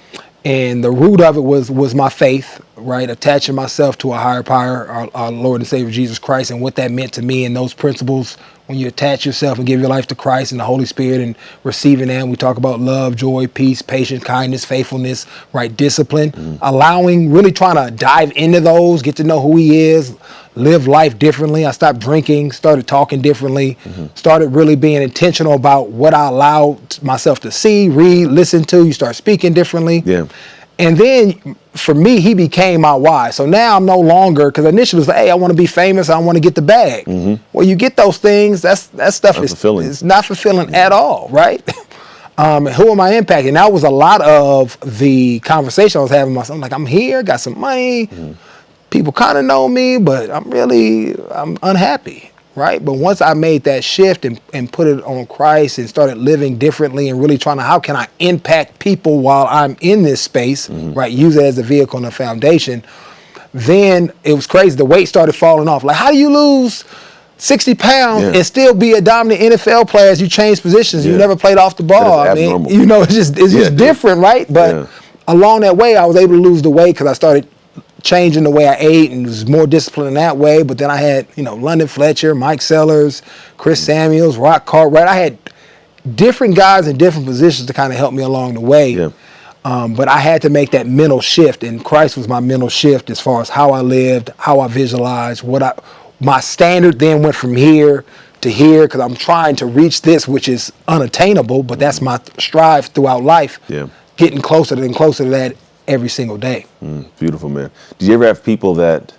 Speaker 1: And the root of it was my faith, right? Attaching myself to a higher power, our Lord and Savior Jesus Christ, and what that meant to me and those principles. When you attach yourself and give your life to Christ and the Holy Spirit and receiving them, we talk about love, joy, peace, patience, kindness, faithfulness, right? Discipline, allowing, really trying to dive into those, get to know who He is, live life differently. I stopped drinking, started talking differently, started really being intentional about what I allowed myself to see, read, listen to. You start speaking differently.
Speaker 2: Yeah.
Speaker 1: And then for me, He became my why. So now I'm no longer, because initially it was like, hey, I want to be famous. I want to get the bag. Well, you get those things. That stuff is not fulfilling at all, right? Who am I impacting? That was a lot of the conversation I was having with myself. I'm like, I'm here, got some money. People kind of know me, but I'm unhappy. Right. But once I made that shift and put it on Christ and started living differently and really trying to, how can I impact people while I'm in this space, right? Use it as a vehicle and a foundation. Then it was crazy. The weight started falling off. Like, how do you lose 60 pounds and still be a dominant NFL player as you change positions? You never played off the ball. I mean, it's just different, right? But along that way, I was able to lose the weight because I started changing the way I ate and was more disciplined in that way. But then I had, London Fletcher, Mike Sellers, Chris Samuels, Rock Cartwright. I had different guys in different positions to kind of help me along the way. Yeah. But I had to make that mental shift, and Christ was my mental shift as far as how I lived, how I visualized, my standard then went from here to here because I'm trying to reach this, which is unattainable, but that's my strive throughout life. Yeah. Getting closer and closer to that every single day.
Speaker 2: Beautiful, man. Did you ever have people that,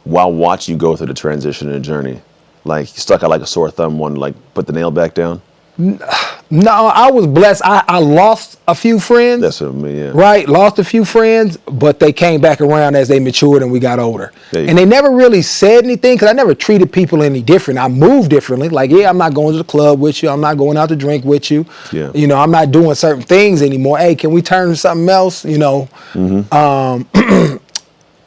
Speaker 2: while watching you go through the transition and journey, like stuck out like a sore thumb, wanted to like put the nail back down?
Speaker 1: No, I was blessed. I lost a few friends.
Speaker 2: That's what I mean, yeah. Right,
Speaker 1: lost a few friends, but they came back around as they matured and we got older. And they never really said anything because I never treated people any different. I moved differently. Like, I'm not going to the club with you. I'm not going out to drink with you. Yeah. I'm not doing certain things anymore. Hey, can we turn to something else?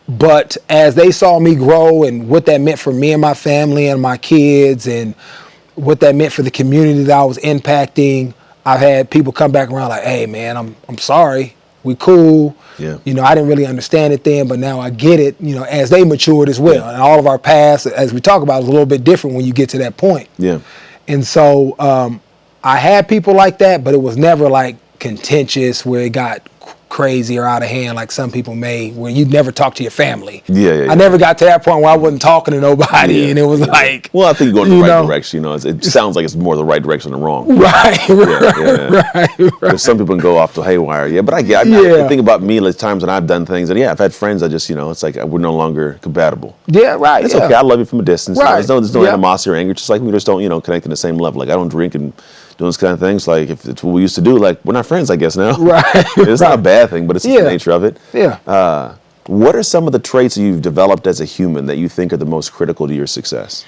Speaker 1: But as they saw me grow and what that meant for me and my family and my kids and what that meant for the community that I was impacting, I've had people come back around like, hey, man, I'm sorry. We cool. Yeah. I didn't really understand it then, but now I get it, as they matured as well. Yeah. And all of our past, as we talk about, is a little bit different when you get to that point. Yeah. And so I had people like that, but it was never like contentious where it got crazy or out of hand like some people may, where you never talk to your family. I never got to that point where I wasn't talking to nobody, and it was like,
Speaker 2: well, I think you're going in the right direction. It sounds like it's more the right direction than wrong.
Speaker 1: Right.
Speaker 2: Because some people can go off to haywire. Yeah, but I think about me, like times when I've done things, and I've had friends that just, it's like we're no longer compatible.
Speaker 1: Yeah, right.
Speaker 2: It's okay. I love you from a distance. Right. There's no animosity or anger. Just like we just don't, connect in the same level. Like I don't drink and doing this kind of things, like if it's what we used to do, like we're not friends, I guess now. Right. It's not a bad thing, but it's just the nature of it. Yeah. What are some of the traits that you've developed as a human that you think are the most critical to your success?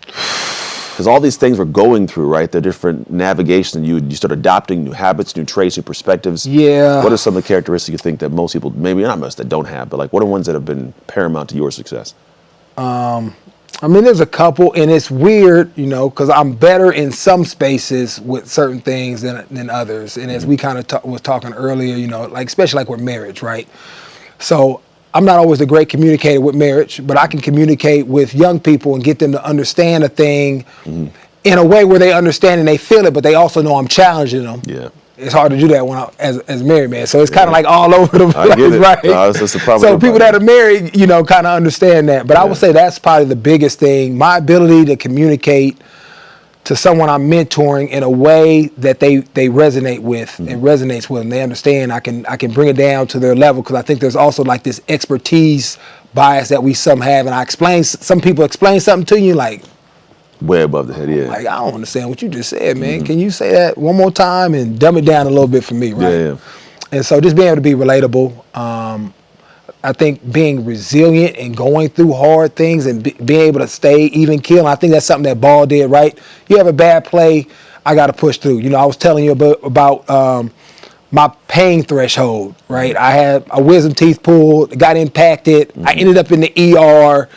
Speaker 2: Because all these things we're going through, right? They're different navigation. You start adopting new habits, new traits, new perspectives. Yeah. What are some of the characteristics you think that most people, maybe not most, that don't have, but like what are ones that have been paramount to your success?
Speaker 1: There's a couple, and it's weird, because I'm better in some spaces with certain things than others. And as we kind of was talking earlier, like especially like with marriage, right? So I'm not always a great communicator with marriage, but I can communicate with young people and get them to understand a thing in a way where they understand and they feel it, but they also know I'm challenging them. Yeah. It's hard to do that when as a married man. So it's kind of like all over the place, right? No, that's the problem. So people that are married, kind of understand that. But I would say that's probably the biggest thing. My ability to communicate to someone I'm mentoring in a way that they resonate with, it resonates with them. They understand. I can bring it down to their level because I think there's also like this expertise bias that we some have. And some people explain something to you like,
Speaker 2: way above the head,
Speaker 1: Like, I don't understand what you just said, man. Can you say that one more time and dumb it down a little bit for me, right? Yeah. And so just being able to be relatable. I think being resilient and going through hard things and being able to stay even keel. I think that's something that Ball did, right? You have a bad play. I got to push through. You know, I was telling you about my pain threshold, right? I had a wisdom teeth pulled, got impacted. I ended up in the ER.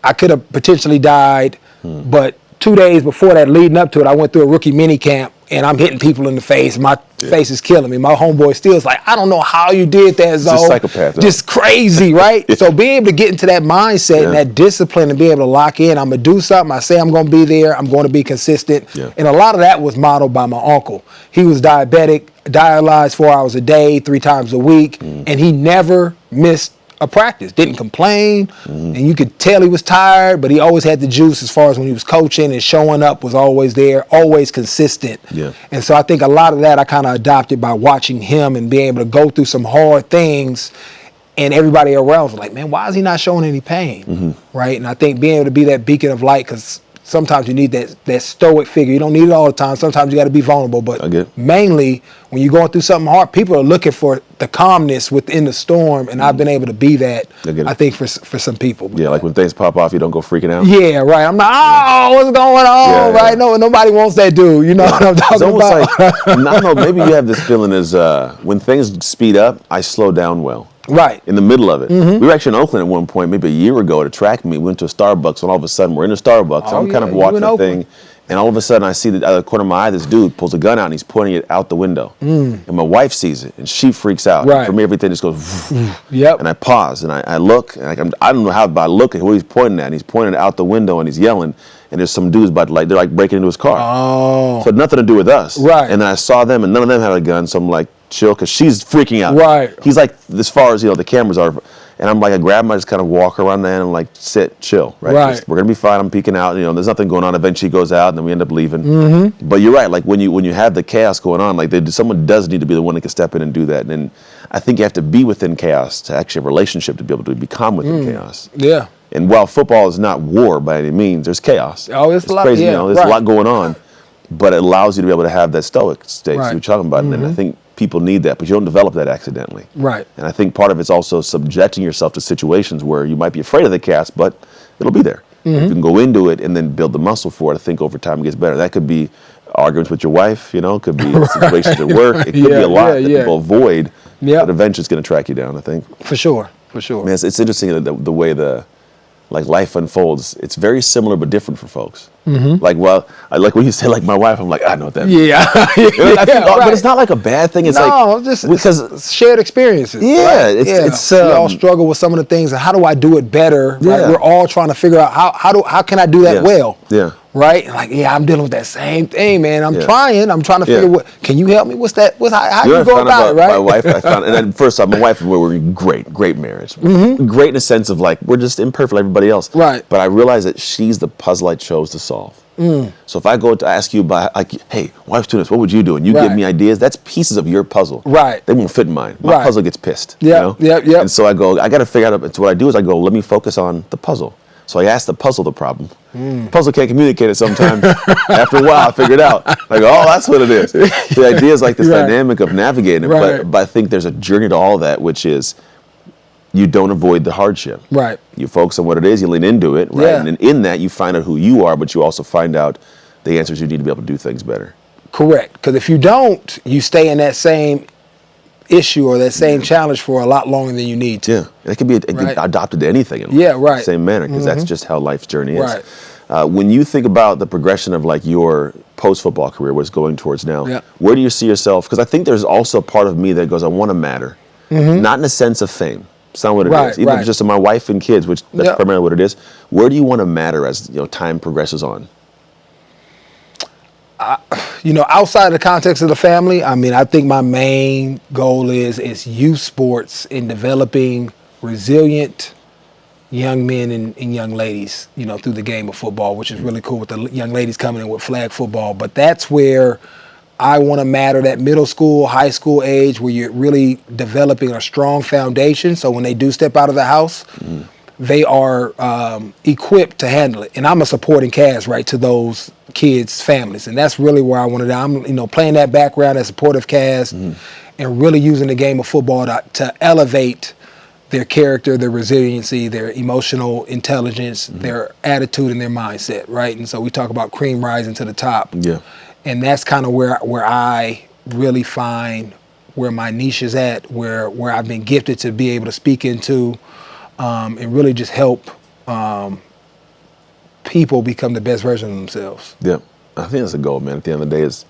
Speaker 1: I could have potentially died, but 2 days before that, leading up to it, I went through a rookie mini camp, and I'm hitting people in the face. My face is killing me. My homeboy still is like, I don't know how you did that, Zoe.
Speaker 2: Just psychopath.
Speaker 1: Just crazy, right? So being able to get into that mindset and that discipline and be able to lock in, I'm going to do something. I say I'm going to be there. I'm going to be consistent.
Speaker 2: Yeah.
Speaker 1: And a lot of that was modeled by my uncle. He was diabetic, dialyzed 4 hours a day, 3 times a week, and he never missed a practice, didn't complain, and you could tell he was tired, but he always had the juice as far as when he was coaching, and showing up was always there, always consistent.
Speaker 2: Yeah.
Speaker 1: And so I think a lot of that I kind of adopted by watching him and being able to go through some hard things, and everybody around was like, man, why is he not showing any pain? Right? And I think being able to be that beacon of light, because sometimes you need that stoic figure. You don't need it all the time. Sometimes you got to be vulnerable. But mainly, when you're going through something hard, people are looking for the calmness within the storm, and I've been able to be that, I think, for some people.
Speaker 2: Yeah, like when things pop off, you don't go freaking out.
Speaker 1: Yeah, right. I'm not, what's going on, right? No, nobody wants that dude. You know what I'm talking about?
Speaker 2: It's almost like, I don't know, maybe you have this feeling as when things speed up, I slow down well.
Speaker 1: Right.
Speaker 2: In the middle of it. We were actually in Oakland at one point, maybe a year ago, at a track meet. We went to a Starbucks, and all of a sudden we're in a Starbucks. I'm kind of watching the thing, and all of a sudden I see the other corner of my eye, this dude pulls a gun out and he's pointing it out the window. And my wife sees it, and she freaks out.
Speaker 1: Right.
Speaker 2: And for me, everything just goes,
Speaker 1: Yep.
Speaker 2: and I pause, and I look, and I don't know how, but I look at what he's pointing at, and he's pointing it out the window, and he's yelling, and there's some dudes about to, like, they're like breaking into his car.
Speaker 1: Oh.
Speaker 2: So it had nothing to do with us.
Speaker 1: Right.
Speaker 2: And then I saw them, and none of them had a gun, so I'm like, chill, because she's freaking out.
Speaker 1: Right.
Speaker 2: He's like, as far as, the cameras are, and I'm like, I grab him, I just kind of walk around there, and I'm like, sit, chill, right?
Speaker 1: Right.
Speaker 2: Just, we're gonna be fine. I'm peeking out, there's nothing going on. Eventually he goes out, and then we end up leaving. But you're right, like when you have the chaos going on, like someone does need to be the one that can step in and do that. And I think you have to be within chaos to actually have a relationship to be able to be calm within chaos.
Speaker 1: Yeah.
Speaker 2: And while football is not war by any means, there's chaos.
Speaker 1: Oh, it's a lot.
Speaker 2: Crazy,
Speaker 1: Yeah,
Speaker 2: there's a lot going on, but it allows you to be able to have that stoic state you're talking about. And I think people need that, but you don't develop that accidentally.
Speaker 1: Right.
Speaker 2: And I think part of it's also subjecting yourself to situations where you might be afraid of the chaos, but it'll be there. If you can go into it and then build the muscle for it, I think over time it gets better. That could be arguments with your wife, could be situations at work. It could be a lot that people avoid, but eventually it's going to track you down, I think.
Speaker 1: For sure.
Speaker 2: Man, it's interesting the way life unfolds. It's very similar but different for folks. Like, I like when you say like my wife, I'm like, I know what that means. But it's not like a bad thing. It's
Speaker 1: just because shared experiences.
Speaker 2: Yeah,
Speaker 1: right?
Speaker 2: it's
Speaker 1: we all struggle with some of the things, and how do I do it better?
Speaker 2: Yeah.
Speaker 1: Right? We're all trying to figure out how can I do that well?
Speaker 2: Yeah.
Speaker 1: Right? Like, I'm dealing with that same thing, man. I'm trying to figure what. Can you help me? What's that? How you go about it? Right?
Speaker 2: My wife, I found, and then first off, my wife and we were great marriage. Great in the sense of like we're just imperfect like everybody else.
Speaker 1: Right.
Speaker 2: But I realized that she's the puzzle I chose to solve. So if I go to ask you about, like, hey, wife's doing this, what would you do? And you give me ideas, that's pieces of your puzzle.
Speaker 1: Right.
Speaker 2: They won't fit in mine. My puzzle gets pissed.
Speaker 1: Yeah.
Speaker 2: And so I go, I got to figure out, so what I do is I go, let me focus on the puzzle. So I ask the puzzle the problem. The puzzle can't communicate it sometimes. After a while, I figure it out. I go, oh, that's what it is. The idea is like this dynamic of navigating it. But I think there's a journey to all that, which is you don't avoid the hardship.
Speaker 1: Right.
Speaker 2: You focus on what it is, you lean into it, right?
Speaker 1: Yeah.
Speaker 2: And in that, you find out who you are, but you also find out the answers you need to be able to do things better.
Speaker 1: Correct. Because if you don't, you stay in that same issue or that same challenge for a lot longer than you need to.
Speaker 2: Yeah. And it can be adopted to anything in life.
Speaker 1: Yeah, right.
Speaker 2: Same manner, because that's just how life's journey is.
Speaker 1: Right.
Speaker 2: When you think about the progression of like your post-football career, what it's going towards now, where do you see yourself? Because I think there's also part of me that goes, I want to matter. Not in the sense of fame. It's not what it is. Even if it's just to my wife and kids, which that's primarily what it is. Where do you want to matter as time progresses on?
Speaker 1: Outside of the context of the family, I think my main goal is youth sports in developing resilient young men and young ladies, through the game of football, which is really cool with the young ladies coming in with flag football. But that's where I want to matter, that middle school, high school age, where you're really developing a strong foundation. So when they do step out of the house, they are equipped to handle it. And I'm a supporting cast, right, to those kids' families. And that's really where I wanted to, I'm, playing that background as supportive cast and really using the game of football to elevate their character, their resiliency, their emotional intelligence, their attitude and their mindset, right? And so we talk about cream rising to the top.
Speaker 2: Yeah.
Speaker 1: And that's kind of where I really find where my niche is at, where I've been gifted to be able to speak into and really just help people become the best version of themselves.
Speaker 2: Yeah, I think that's a goal, man. At the end of the day, is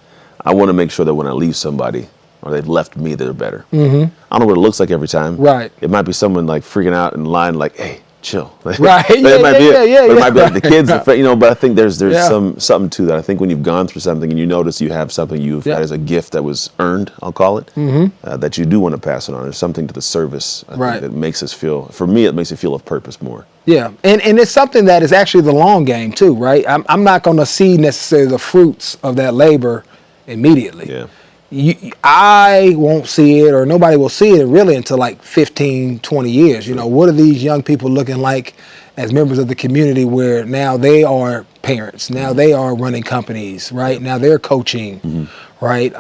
Speaker 2: I want to make sure that when I leave somebody or they've left me, they're better. Mm-hmm. I don't know what it looks like every time.
Speaker 1: Right.
Speaker 2: It might be someone like freaking out in line, like, "Hey, chill."
Speaker 1: Right.
Speaker 2: It might be it might be like the kids, you know. But I think there's something to that. I think when you've gone through something and you notice you have something you've had as a gift that was earned, I'll call it, that you do want to pass it on. There's something to the service. I think that makes us feel. For me, it makes it feel of purpose more.
Speaker 1: Yeah, and it's something that is actually the long game too, right? I'm not going to see necessarily the fruits of that labor immediately.
Speaker 2: Yeah.
Speaker 1: I won't see it, or nobody will see it really until like 15, 20 years. You know, what are these young people looking like as members of the community where now they are parents, now they are running companies, right? Now they're coaching, right?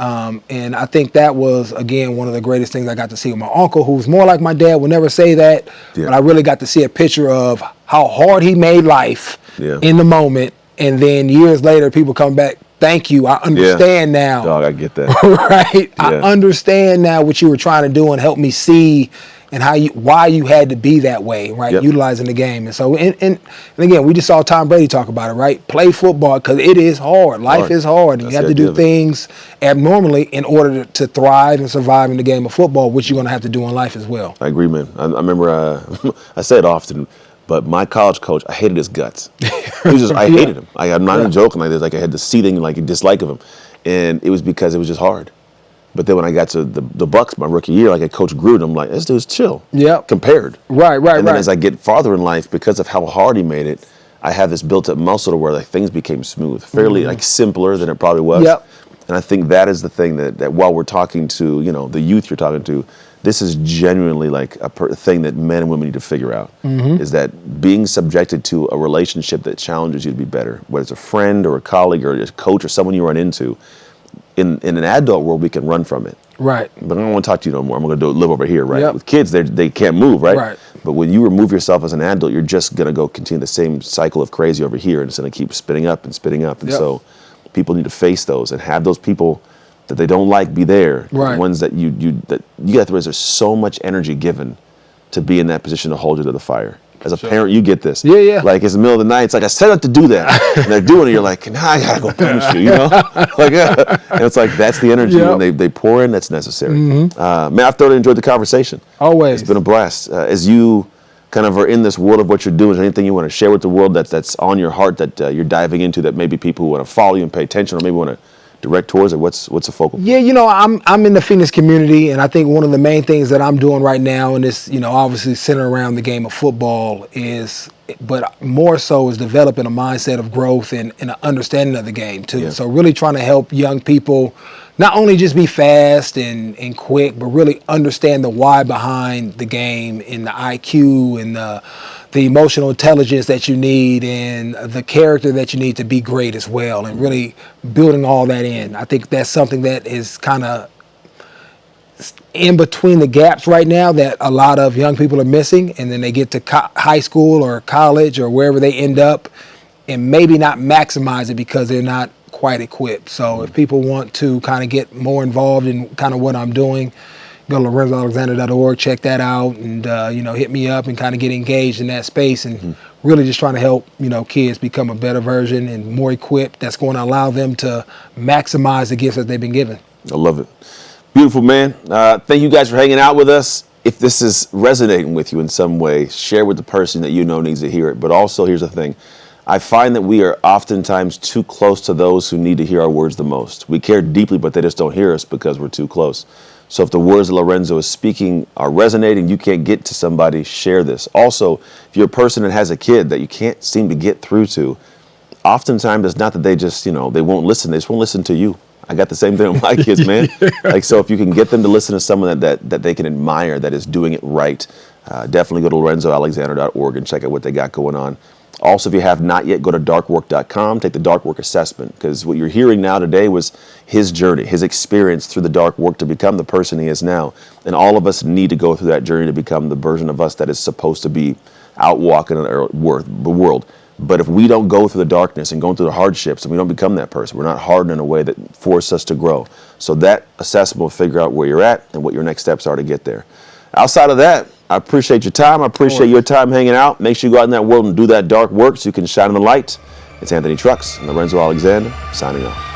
Speaker 1: And I think that was, again, one of the greatest things I got to see with my uncle, who's more like my dad, would never say that, but I really got to see a picture of how hard he made life in the moment. And then years later, people come back, thank you, I understand now.
Speaker 2: Dog, I get that.
Speaker 1: Right? I understand now what you were trying to do and help me see and why you had to be that way, right? Utilizing the game. And so, and again, we just saw Tom Brady talk about it, right? Play football because it is hard. Life is hard. And you have to do things abnormally in order to thrive and survive in the game of football, which you're going to have to do in life as well.
Speaker 2: I agree, man. I remember, I say it often, but my college coach, I hated his guts. I hated him. I'm not even joking like this. Like I had the seething, like a dislike of him. And it was because it was just hard. But then when I got to the Bucks my rookie year, like I coached Gruden, I'm like, this dude's chill. Compared.
Speaker 1: Right.
Speaker 2: And then as I get farther in life, because of how hard he made it, I have this built-up muscle to where like things became smooth, fairly like simpler than it probably was. And I think that is the thing that while we're talking to, you know, the youth you're talking to, this is genuinely like a thing that men and women need to figure out, is that being subjected to a relationship that challenges you to be better, whether it's a friend or a colleague or a coach or someone you run into, in an adult world, we can run from it.
Speaker 1: Right.
Speaker 2: But I don't want to talk to you no more. I'm going to live over here, right? With kids, they can't move, right? But when you remove yourself as an adult, you're just going to go continue the same cycle of crazy over here, and it's going to keep spinning up and spinning up. And so people need to face those and have those people that they don't like be there. The ones that you have to realize there's so much energy given to be in that position to hold you to the fire. As a parent, you get this. Like it's the middle of the night. It's like I set up to do that, and they're doing it. You're like, nah, I gotta go punish you. You know, like, and it's like that's the energy when they pour in. That's necessary. Man, I've thoroughly enjoyed the conversation.
Speaker 1: Always,
Speaker 2: it's been a blast. As you kind of are in this world of what you're doing, is there anything you want to share with the world that's on your heart that you're diving into that maybe people who want to follow you and pay attention, or maybe want to direct towards it? What's the focal point?
Speaker 1: Yeah, you know, I'm in the fitness community, and I think one of the main things that I'm doing right now, and this, you know, obviously centered around the game of football, but more so is developing a mindset of growth and an understanding of the game too. So really trying to help young people not only just be fast and quick, but really understand the why behind the game and the IQ and the emotional intelligence that you need and the character that you need to be great as well, and really building all that in. I think that's something that is kind of in between the gaps right now that a lot of young people are missing, and then they get to high school or college or wherever they end up and maybe not maximize it because they're not quite equipped. So if people want to kind of get more involved in kind of what I'm doing, go to LorenzoAlexander.org, check that out, and you know, hit me up and kind of get engaged in that space, and really just trying to help, you know, kids become a better version and more equipped. That's going to allow them to maximize the gifts that they've been given.
Speaker 2: I love it. Beautiful, man. Thank you guys for hanging out with us. If this is resonating with you in some way, share with the person that you know needs to hear it. But also, here's the thing. I find that we are oftentimes too close to those who need to hear our words the most. We care deeply, but they just don't hear us because we're too close. So if the words that Lorenzo is speaking are resonating, you can't get to somebody, share this. Also, if you're a person that has a kid that you can't seem to get through to, oftentimes it's not that they just, you know, they won't listen. They just won't listen to you. I got the same thing with my kids, man. Like, so if you can get them to listen to someone that they can admire, that is doing it right, definitely go to LorenzoAlexander.org and check out what they got going on. Also, if you have not yet, go to darkwork.com, take the dark work assessment, because what you're hearing now today was his journey, his experience through the dark work to become the person he is now. And all of us need to go through that journey to become the version of us that is supposed to be out walking in the world. But if we don't go through the darkness and go through the hardships, and we don't become that person, we're not hardened in a way that forces us to grow. So that assessment will figure out where you're at and what your next steps are to get there. Outside of that, I appreciate your time. I appreciate your time hanging out. Make sure you go out in that world and do that dark work so you can shine in the light. It's Anthony Trucks and Lorenzo Alexander signing off.